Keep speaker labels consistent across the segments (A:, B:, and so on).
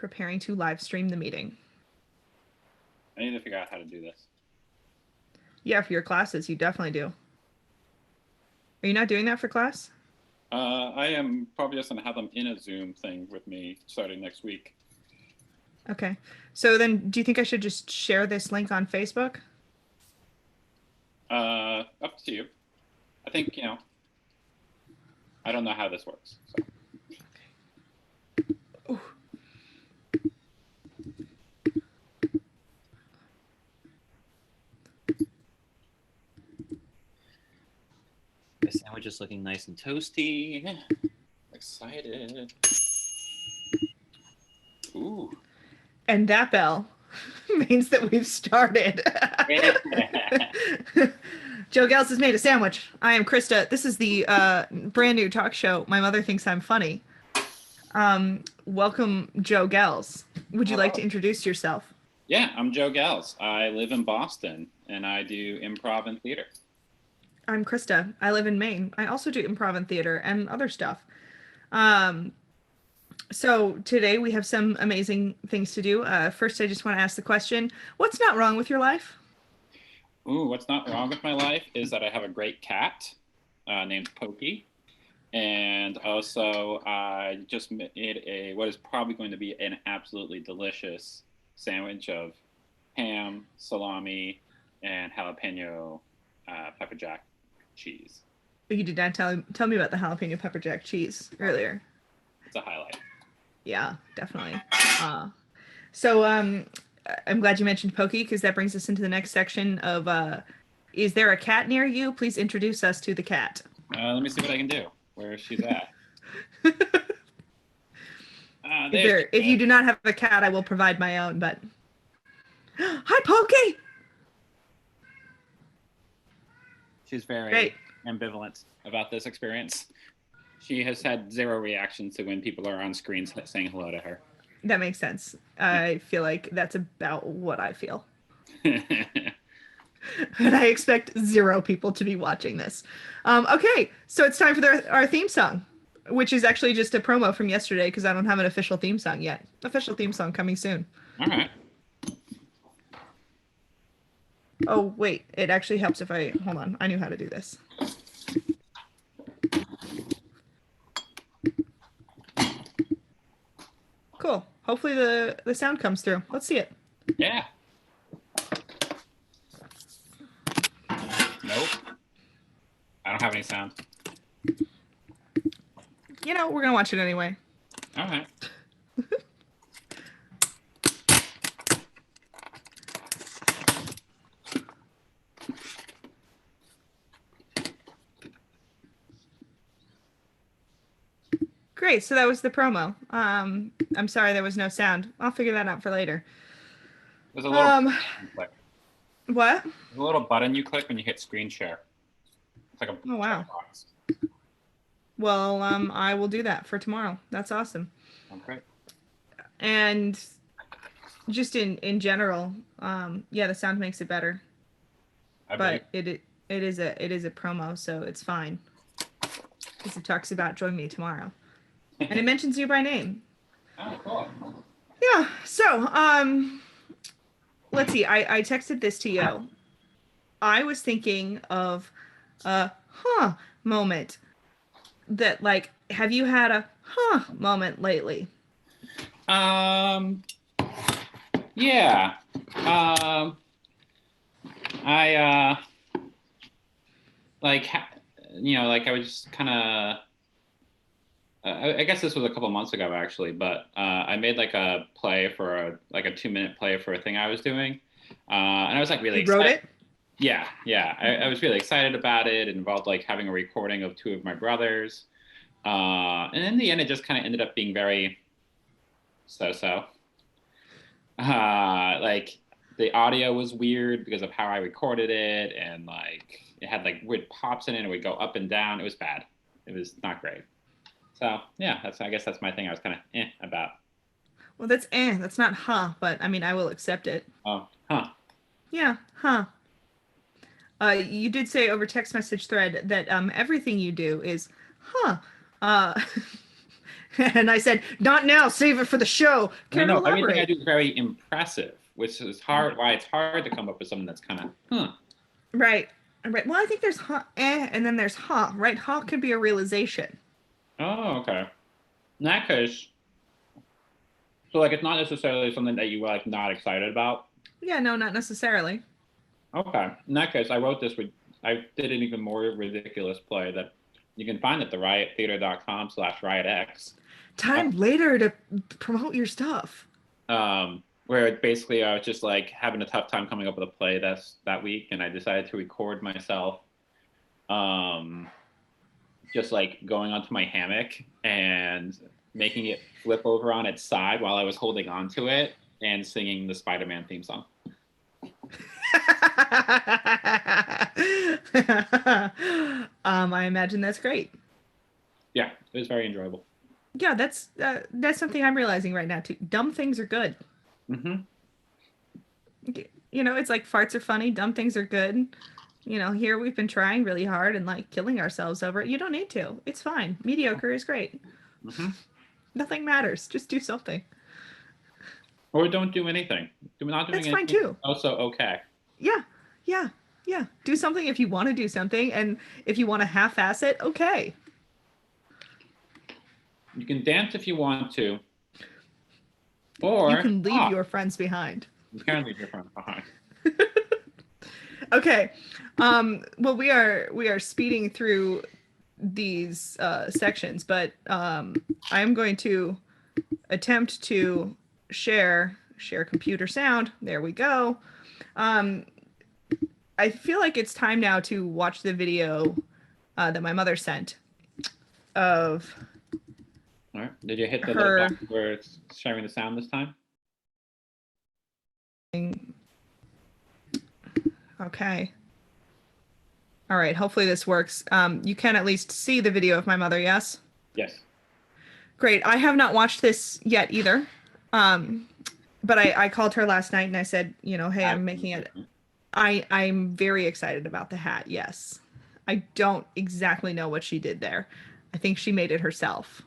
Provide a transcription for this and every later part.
A: preparing to live stream the meeting.
B: I need to figure out how to do this.
A: Yeah, for your classes, you definitely do. Are you not doing that for class?
B: I am probably just going to have them in a Zoom thing with me starting next week.
A: Okay. So then do you think I should just share this link on Facebook?
B: Up to you. I think, I don't know how this works. So.
A: Ooh.
B: The sandwich is looking nice and toasty. Excited. Ooh.
A: And that bell means that we've started. Joe Gels has made a sandwich. I am Krista. This is the brand new talk show. My mother thinks I'm funny. Welcome, Joe Gels. Would you like to introduce yourself?
B: Yeah, I'm Joe Gels. I live in Boston, and I do improv and theater.
A: I'm Krista. I live in Maine. I also do improv and theater and other stuff. So today we have some amazing things to do. First, I just want to ask the question, what's not wrong with your life?
B: Ooh, what's not wrong with my life is that I have a great cat named Pokey. And also I just made what is probably going to be an absolutely delicious sandwich of ham, salami, and jalapeno pepper jack cheese.
A: You did not tell me about the jalapeno pepper jack cheese earlier.
B: It's a highlight.
A: Yeah, definitely. So I'm glad you mentioned Pokey because that brings us into the next section of is there a cat near you? Please introduce us to the cat.
B: Let me see what I can do. Where she's at.
A: If you do not have a cat, I will provide my own, but hi, Pokey!
B: She's very ambivalent about this experience. She has had zero reactions to when people are on screen saying hello to her.
A: That makes sense. I feel like that's about what I feel. And I expect zero people to be watching this. Okay, so it's time for our theme song, which is actually just a promo from yesterday because I don't have an official theme song yet. Official theme song coming soon.
B: All right.
A: Oh, wait. It actually helps if I... Hold on. I knew how to do this. Cool. Hopefully the sound comes through. Let's see it.
B: Yeah. Nope. I don't have any sound.
A: You know, we're going to watch it anyway.
B: All right.
A: Great. So that was the promo. I'm sorry there was no sound. I'll figure that out for later.
B: There's a little click.
A: What?
B: There's a little button you click when you hit screen share. It's like a
A: wow.
B: box.
A: Well, I will do that for tomorrow. That's awesome.
B: Okay.
A: And just in general, yeah, the sound makes it better. But it is a promo, so it's fine. Because it talks about join me tomorrow. And it mentions you by name.
B: Oh, cool.
A: Yeah. So, let's see. I texted this to you. I was thinking of a moment that, like, have you had a moment lately?
B: Yeah. I I was just kind of. I guess this was a couple months ago actually, but I made like a play for a 2-minute play for a thing I was doing, and I was like really
A: excited. You wrote it?
B: Yeah. I was really excited about it. It involved like having a recording of 2 of my brothers, and in the end, it just kind of ended up being very so. Like the audio was weird because of how I recorded it, and like it had like weird pops in it, and it would go up and down. It was bad. It was not great. So yeah, I guess that's my thing. I was kind of about.
A: Well, that's not but I mean, I will accept it.
B: Oh,
A: Yeah, you did say over text message thread that everything you do is And I said, not now, save it for the show. Care to
B: everything I
A: elaborate?
B: do is very impressive, which is hard. Why it's hard to come up with something that's kind of,
A: Right. Right. Well, I think there's and then there's ha, right? Ha could be a realization.
B: Oh, okay. In that case, so like it's not necessarily something that you were like not excited about.
A: Yeah, no, not necessarily.
B: Okay. In that case, I did an even more ridiculous play that you can find at theriottheater.com/riotx.
A: Time later to promote your stuff.
B: Where basically I was just like having a tough time coming up with a play that week, and I decided to record myself just like going onto my hammock and making it flip over on its side while I was holding on to it and singing the Spider-Man theme song.
A: I imagine that's great.
B: Yeah, it was very enjoyable.
A: Yeah, that's something I'm realizing right now too. Dumb things are good.
B: Mm-hmm.
A: You know, it's like farts are funny, dumb things are good. You know, here we've been trying really hard and like killing ourselves over it. You don't need to. It's fine. Mediocre is great.
B: Mm-hmm.
A: Nothing matters. Just do something.
B: Or don't do anything. Not doing
A: That's
B: anything
A: fine too.
B: Also okay.
A: Yeah. Do something if you want to do something, and if you want to half-ass it, okay.
B: You can dance if you want to. Or
A: you can leave your friends behind.
B: You can leave your friends behind.
A: Okay. Well, we are speeding through these sections, but I'm going to attempt to share computer sound. There we go. I feel like it's time now to watch the video that my mother sent of.
B: All right. Did you hit the little button where it's sharing the sound this time?
A: Okay. All right. Hopefully this works. You can at least see the video of my mother, yes?
B: Yes.
A: Great. I have not watched this yet either. But I called her last night and I said, you know, hey, I'm making it. I'm very excited about the hat. Yes. I don't exactly know what she did there. I think she made it herself.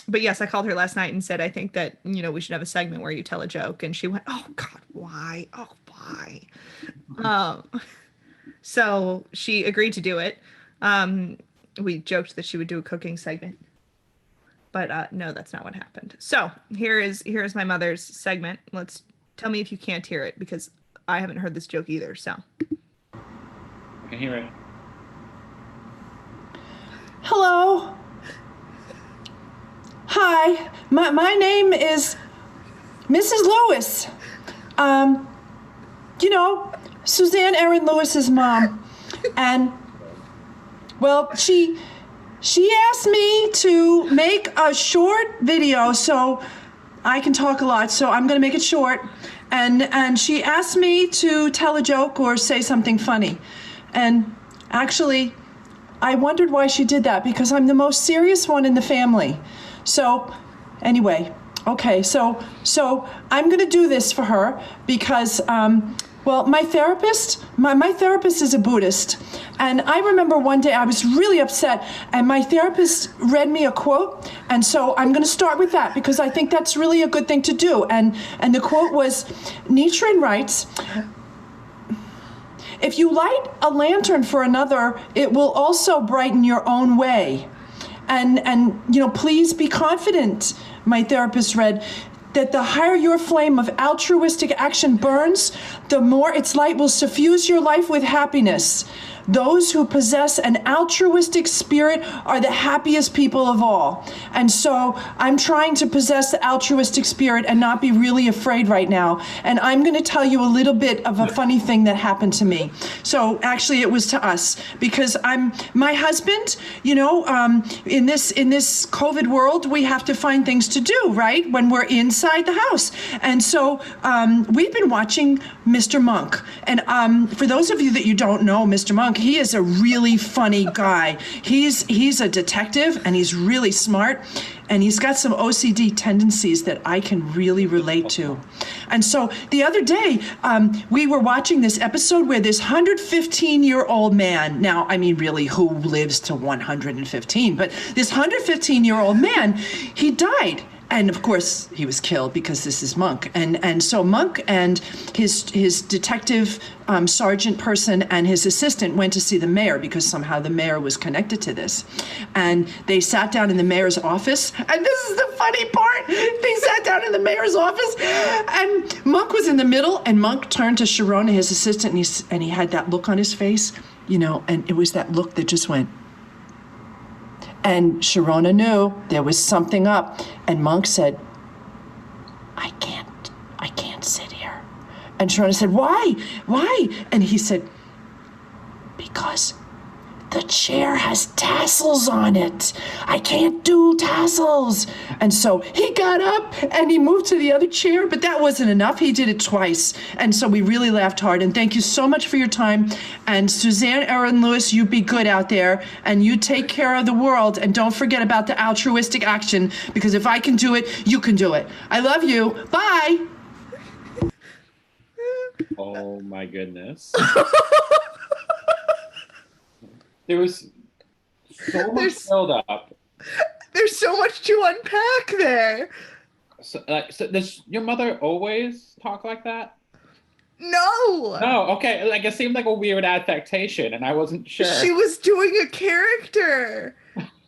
A: But yes, I called her last night and said, I think that, you know, we should have a segment where you tell a joke. And she went, oh God, why? Oh, why? So she agreed to do it. We joked that she would do a cooking segment, but no, that's not what happened. So here is my mother's segment. Tell me if you can't hear it, because I haven't heard this joke either. So
B: I can hear it.
C: Hello. Hi, my name is Mrs. Lewis. You know, Suzanne Erin Lewis's mom. And, well, she asked me to make a short video so I can talk a lot, so I'm going to make it short. And she asked me to tell a joke or say something funny. And actually, I wondered why she did that, because I'm the most serious one in the family. So anyway, okay, so I'm gonna do this for her because, well, my therapist is a Buddhist. And I remember one day I was really upset and my therapist read me a quote. And so I'm gonna start with that because I think that's really a good thing to do. And the quote was, Nichiren writes, if you light a lantern for another, it will also brighten your own way. And you know, please be confident, my therapist read, that the higher your flame of altruistic action burns, the more its light will suffuse your life with happiness. Those who possess an altruistic spirit are the happiest people of all. And so I'm trying to possess the altruistic spirit and not be really afraid right now. And I'm going to tell you a little bit of a funny thing that happened to me. So actually it was to us, because my husband, you know, in this COVID world, we have to find things to do, right? When we're inside the house. And so we've been watching Mr. Monk. And for those of you that you don't know Mr. Monk, Monk. He is a really funny guy. He's a detective, and he's really smart, and he's got some OCD tendencies that I can really relate to. And so the other day, we were watching this episode where this 115-year-old man, now, I mean, really, who lives to 115? But this 115-year-old man, he died. And of course, he was killed because this is Monk. And so Monk and his detective sergeant person and his assistant went to see the mayor because somehow the mayor was connected to this. And they sat down in the mayor's office. And this is the funny part. They sat down in the mayor's office and Monk was in the middle, and Monk turned to Sharona, his assistant, and he had that look on his face, you know, and it was that look that just went. And Sharona knew there was something up. And Monk said, I can't sit here. And Sharona said, why? And he said, because the chair has tassels on it. I can't do tassels. And so he got up and he moved to the other chair, but that wasn't enough. He did it twice. And so we really laughed hard. And thank you so much for your time. And Suzanne Aaron Lewis, you be good out there and you take care of the world. And don't forget about the altruistic action, because if I can do it, you can do it. I love you. Bye.
B: Oh my goodness. There was so much build up.
A: There's so much to unpack there.
B: So does your mother always talk like that?
A: No.
B: No, okay. Like, it seemed like a weird affectation, and I wasn't sure.
A: She was doing a character.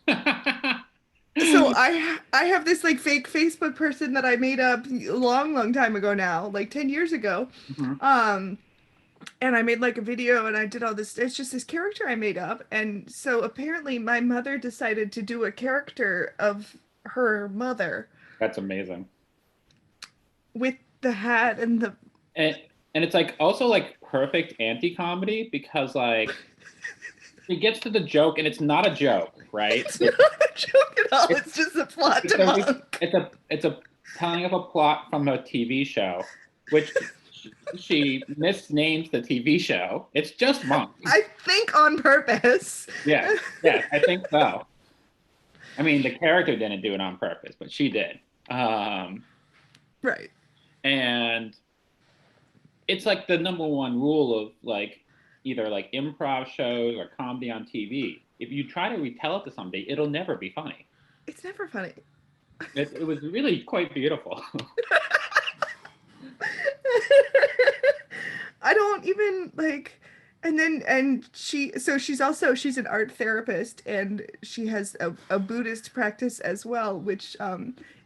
A: So I have this like fake Facebook person that I made up a long time ago now, like 10 years ago. Mm-hmm. And I made like a video and I did all this. It's just this character I made up. And so apparently my mother decided to do a character of her mother.
B: That's amazing.
A: With the hat and the...
B: And it's like also like perfect anti-comedy, because like it gets to the joke and it's not a joke, right?
A: It's not a joke at all. It's just a plot to Monk.
B: It's a telling of a plot from a TV show, which... She misnames the TV show. It's just Monk.
A: I think on purpose.
B: Yeah, I think so. I mean, the character didn't do it on purpose, but she did.
A: Right.
B: And it's like the number one rule of like either like improv shows or comedy on TV. If you try to retell it to somebody, it'll never be funny.
A: It's never funny.
B: It was really quite beautiful.
A: I don't even like, and she's an art therapist, and she has a Buddhist practice as well, which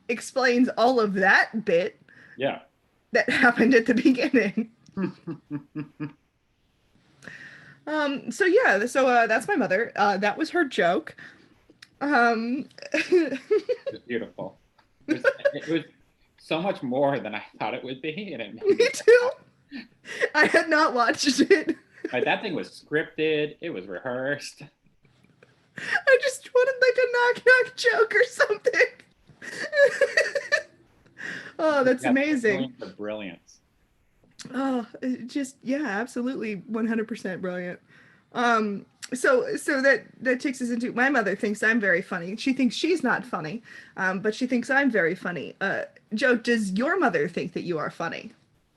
A: explains all of that bit.
B: Yeah.
A: That happened at the beginning. So that's my mother. That was her joke.
B: It's beautiful. It was so much more than I thought it would be, and it made
A: me too. I had not watched it.
B: Like, that thing was scripted. It was rehearsed.
A: I just wanted like a knock joke or something. Oh, that's amazing.
B: The brilliance.
A: Oh, just absolutely 100% brilliant. So that takes us into, my mother thinks I'm very funny. She thinks she's not funny, but she thinks I'm very funny. Joe, does your mother think that you are funny?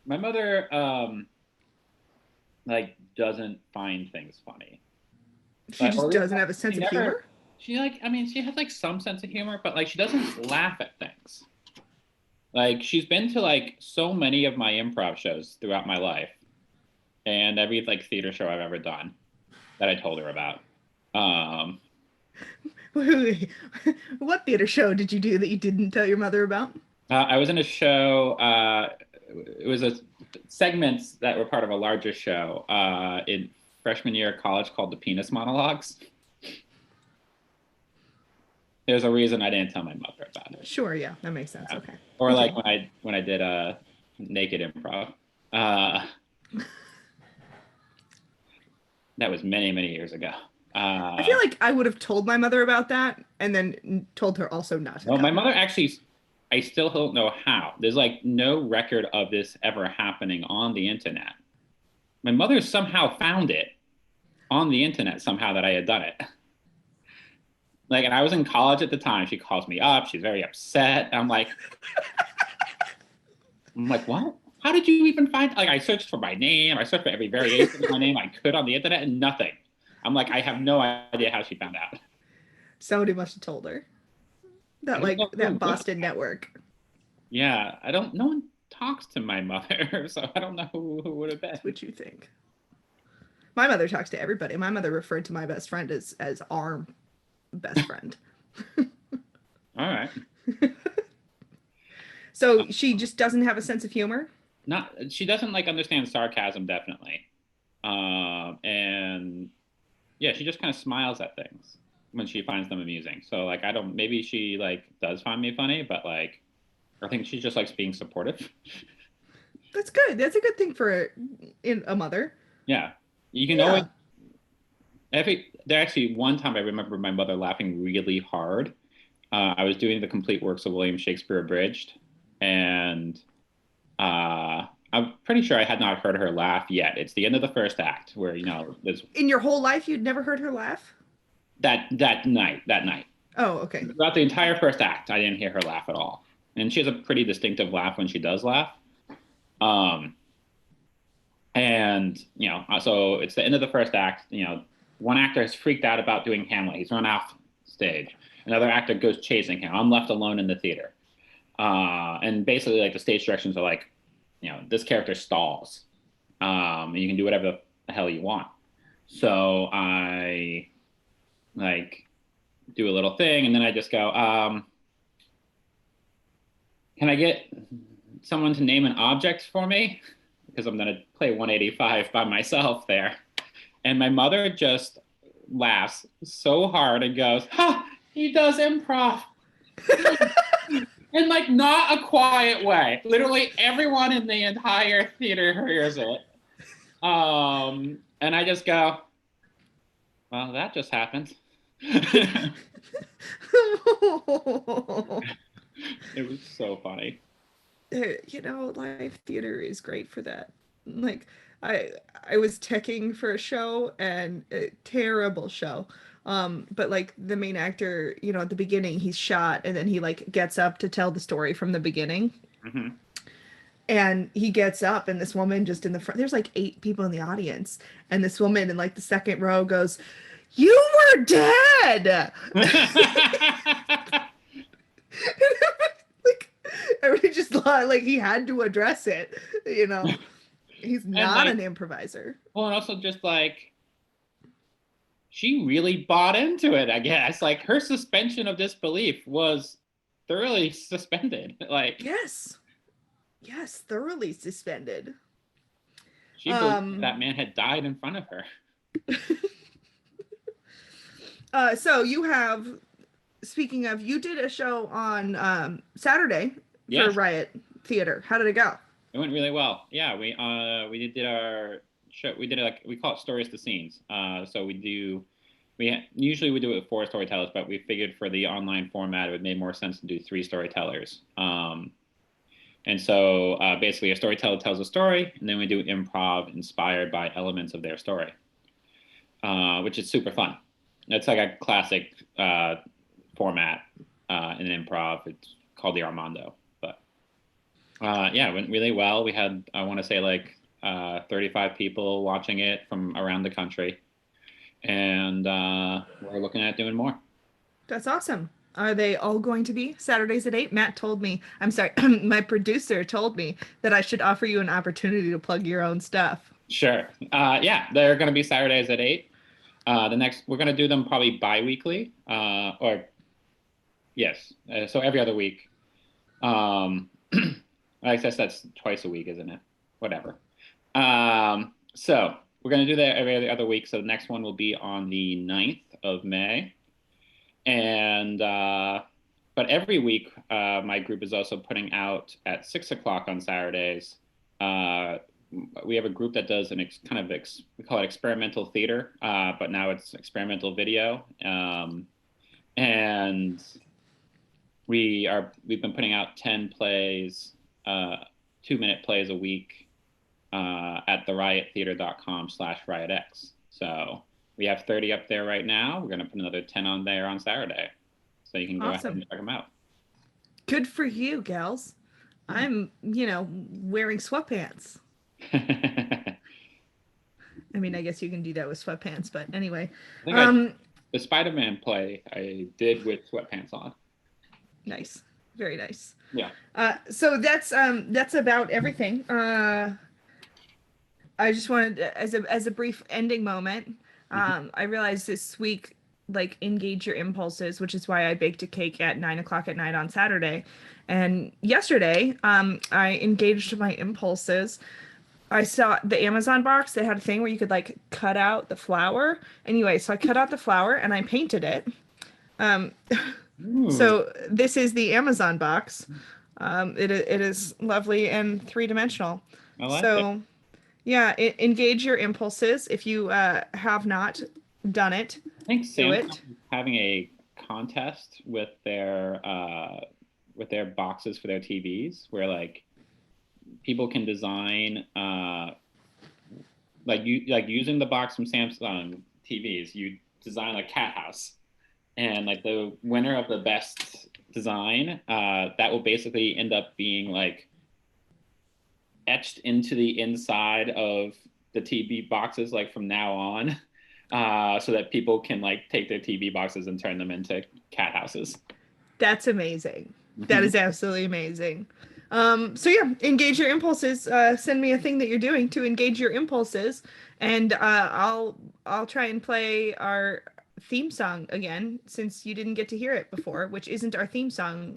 B: My mother, doesn't find things funny.
A: She just doesn't have a sense of humor?
B: She has like some sense of humor, but like she doesn't laugh at things. Like, she's been to like so many of my improv shows throughout my life, and every like theater show I've ever done that I told her about.
A: What theater show did you do that you didn't tell your mother about?
B: I was in a show. It was segments that were part of a larger show in freshman year of college called the Penis Monologues. There's a reason I didn't tell my mother about it.
A: Sure, yeah, that makes sense. Okay.
B: Or like when I did a naked improv. That was many years ago.
A: I feel like I would have told my mother about that and then told her also not to.
B: Well, my mother actually, I still don't know how. There's like no record of this ever happening on the internet. My mother somehow found it on the internet somehow that I had done it. Like, and I was in college at the time. She calls me up. She's very upset. I'm like, what? How did you even find? Like, I searched for my name. I searched for every variation of my name I could on the internet, and nothing. I'm like, I have no idea how she found out.
A: Somebody must have told her. That that Boston network.
B: Yeah, I don't. No one talks to my mother, so I don't know who would have been.
A: That's what you think. My mother talks to everybody. My mother referred to my best friend as our best friend.
B: All right.
A: So she just doesn't have a sense of humor?
B: She doesn't like understand sarcasm, definitely. And yeah, she just kind of smiles at things when she finds them amusing. So like, maybe she like does find me funny, but like, I think she just likes being supportive.
A: That's good. That's a good thing for a mother.
B: Yeah. You can always, there actually one time I remember my mother laughing really hard. I was doing the complete works of William Shakespeare abridged, and I'm pretty sure I had not heard her laugh yet. It's the end of the first act where, there's...
A: In your whole life, you'd never heard her laugh?
B: That night.
A: Oh, okay.
B: Throughout the entire first act, I didn't hear her laugh at all. And she has a pretty distinctive laugh when she does laugh. And, so it's the end of the first act. One actor has freaked out about doing Hamlet. He's run off stage. Another actor goes chasing him. I'm left alone in the theater. And basically, like, the stage directions are like, this character stalls. And you can do whatever the hell you want. So I, like, do a little thing, and then I just go, can I get someone to name an object for me? Because I'm going to play 185 by myself there. And my mother just laughs so hard and goes, ha, he does improv. In like not a quiet way. Literally everyone in the entire theater hears it. And I just go, well, that just happened. It was so funny.
A: Live theater is great for that. Like, I was teching for a show, and a terrible show. But like the main actor, at the beginning he's shot, and then he like gets up to tell the story from the beginning.
B: Mm-hmm.
A: And he gets up, and this woman just in the front, there's like 8 people in the audience, and this woman in like the second row goes, "You were dead." Like, everybody just like he had to address it, He's not an improviser.
B: Well, and also just like, she really bought into it, I guess. Like, her suspension of disbelief was thoroughly suspended. Like,
A: yes, thoroughly suspended.
B: She believed that man had died in front of her.
A: So you have, speaking of, you did a show on Saturday for Riot Theater. How did it go?
B: It went really well. Yeah, we did our show. We did we call it Stories to Scenes. So usually we do it with 4 storytellers, but we figured for the online format, it made more sense to do 3 storytellers. And so basically a storyteller tells a story, and then we do improv inspired by elements of their story, which is super fun. It's like a classic format in improv. It's called the Armando. But it went really well. We had, I want to say, like 35 people watching it from around the country. And we're looking at doing more.
A: That's awesome. Are they all going to be Saturdays at 8? Matt told me, I'm sorry, my producer told me that I should offer you an opportunity to plug your own stuff.
B: Sure. They're going to be Saturdays at 8. We're going to do them probably bi-weekly, so every other week. I guess that's twice a week, isn't it? Whatever. So we're going to do that every other week. So the next one will be on the 9th of May. And, but every week, my group is also putting out at 6:00 on Saturdays. We have a group that does we call it experimental theater, but now it's experimental video. And we've been putting out 10 plays, 2-minute plays a week, at theriottheater.com/riotx. So We have 30 up there right now. We're going to put another 10 on there on Saturday. So you can go ahead and check them out.
A: Good for you, gals. I'm, wearing sweatpants. I mean, I guess you can do that with sweatpants, but anyway.
B: The Spider-Man play I did with sweatpants on.
A: Nice. Very nice.
B: Yeah.
A: So that's about everything. I just wanted, as a brief ending moment, I realized this week, like, engage your impulses, which is why I baked a cake at 9:00 at night on Saturday. And yesterday, I engaged my impulses. I saw the Amazon box. They had a thing where you could like cut out the flower. Anyway, so I cut out the flower and I painted it. So this is the Amazon box. It is lovely and 3-dimensional.
B: I like it.
A: Yeah, engage your impulses. If you have not done it,
B: I think Samsung is having a contest with their boxes for their TVs, where like people can design using the box from Samsung TVs. You design a cat house, and like the winner of the best design, that will basically end up being like etched into the inside of the TV boxes, like from now on, so that people can like take their TV boxes and turn them into cat houses.
A: That's amazing. That is absolutely amazing. So yeah, engage your impulses. Send me a thing that you're doing to engage your impulses, and I'll try and play our theme song again, since you didn't get to hear it before, which isn't our theme song,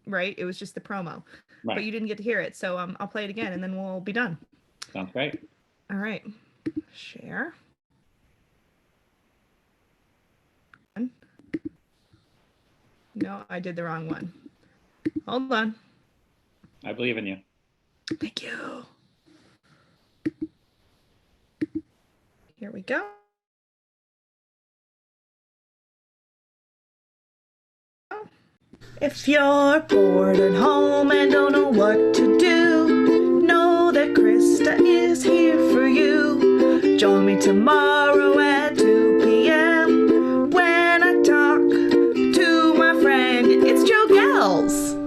A: right? It was just the promo. Right. But you didn't get to hear it, so I'll play it again, and then we'll be done.
B: Sounds great.
A: All right. Share. No, I did the wrong one. Hold on.
B: I believe in you.
A: Thank you. Here we go. If you're bored at home and don't know what to do, know that Krista is here for you. Join me tomorrow at 2 p.m. when I talk to my friend. It's Joe Gals.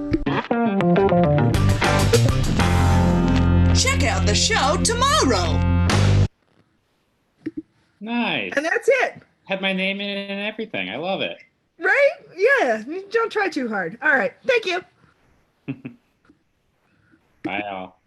C: Check out the show tomorrow.
B: Nice.
A: And that's it.
B: Had my name in it and everything. I love it.
A: Right? Yeah. Don't try too hard. All right. Thank you.
B: Bye, all.